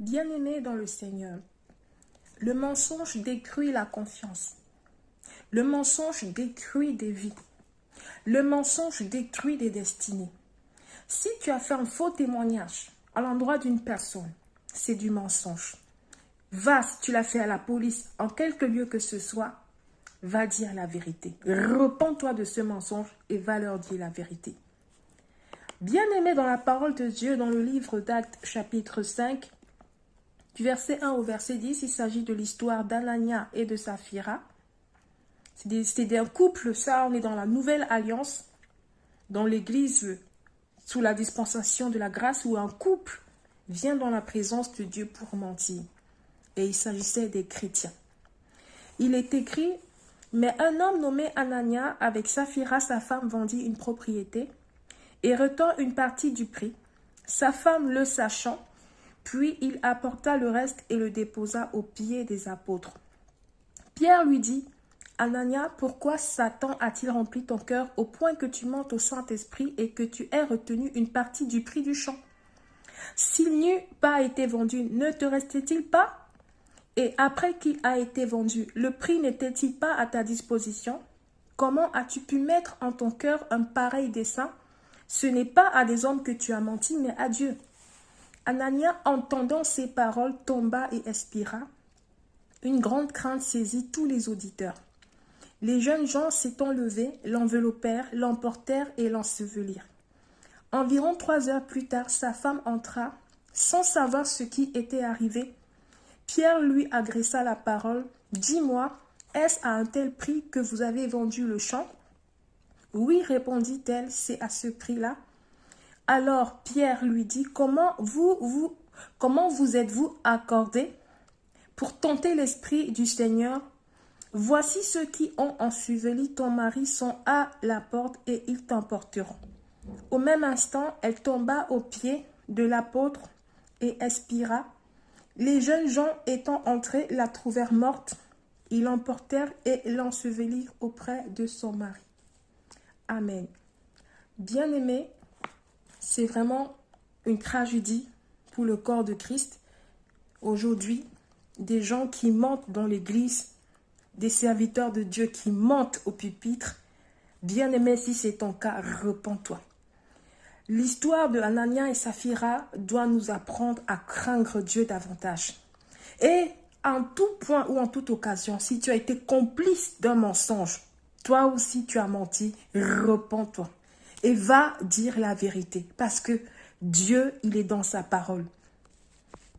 Bien-aimés dans le Seigneur, le mensonge détruit la confiance. Le mensonge détruit des vies. Le mensonge détruit des destinées. Si tu as fait un faux témoignage à l'endroit d'une personne, c'est du mensonge. Va, si tu l'as fait à la police, en quelque lieu que ce soit, va dire la vérité. Repens-toi de ce mensonge et va leur dire la vérité. Bien-aimé dans la parole de Dieu, dans le livre d'Actes chapitre 5, du verset 1 au verset 10, il s'agit de l'histoire d'Anania et de Saphira. C'est un couple, ça, on est dans la nouvelle alliance, dans l'église, sous la dispensation de la grâce, où un couple vient dans la présence de Dieu pour mentir. Et il s'agissait des chrétiens. Il est écrit, mais un homme nommé Anania, avec Saphira, sa femme, vendit une propriété et retint une partie du prix. Sa femme le sachant, puis il apporta le reste et le déposa aux pieds des apôtres. Pierre lui dit, Anania, pourquoi Satan a-t-il rempli ton cœur au point que tu mentes au Saint-Esprit et que tu aies retenu une partie du prix du champ? S'il n'eût pas été vendu, ne te restait-il pas? Et après qu'il a été vendu, le prix n'était-il pas à ta disposition? Comment as-tu pu mettre en ton cœur un pareil dessein? Ce n'est pas à des hommes que tu as menti, mais à Dieu. Anania, entendant ces paroles, tomba et expira. Une grande crainte saisit tous les auditeurs. Les jeunes gens s'étant levés, l'enveloppèrent, l'emportèrent et l'ensevelirent. Environ 3 heures plus tard, sa femme entra, sans savoir ce qui était arrivé. Pierre lui adressa la parole. « Dis-moi, est-ce à un tel prix que vous avez vendu le champ ?» ?»« Oui, répondit-elle, c'est à ce prix-là. » Alors Pierre lui dit, « Comment vous êtes-vous accordé pour tenter l'esprit du Seigneur? Voici ceux qui ont enseveli ton mari sont à la porte et ils t'emporteront. » Au même instant, elle tomba aux pieds de l'apôtre et expira. Les jeunes gens étant entrés la trouvèrent morte. Ils l'emportèrent et l'ensevelirent auprès de son mari. Amen. Bien-aimés, c'est vraiment une tragédie pour le corps de Christ. Aujourd'hui, des gens qui mentent dans l'église, des serviteurs de Dieu qui mentent au pupitre. Bien-aimé, si c'est ton cas, repens-toi. L'histoire de Anania et Saphira doit nous apprendre à craindre Dieu davantage. Et en tout point ou en toute occasion, si tu as été complice d'un mensonge, toi aussi tu as menti, repens-toi. Et va dire la vérité, parce que Dieu, il est dans sa parole.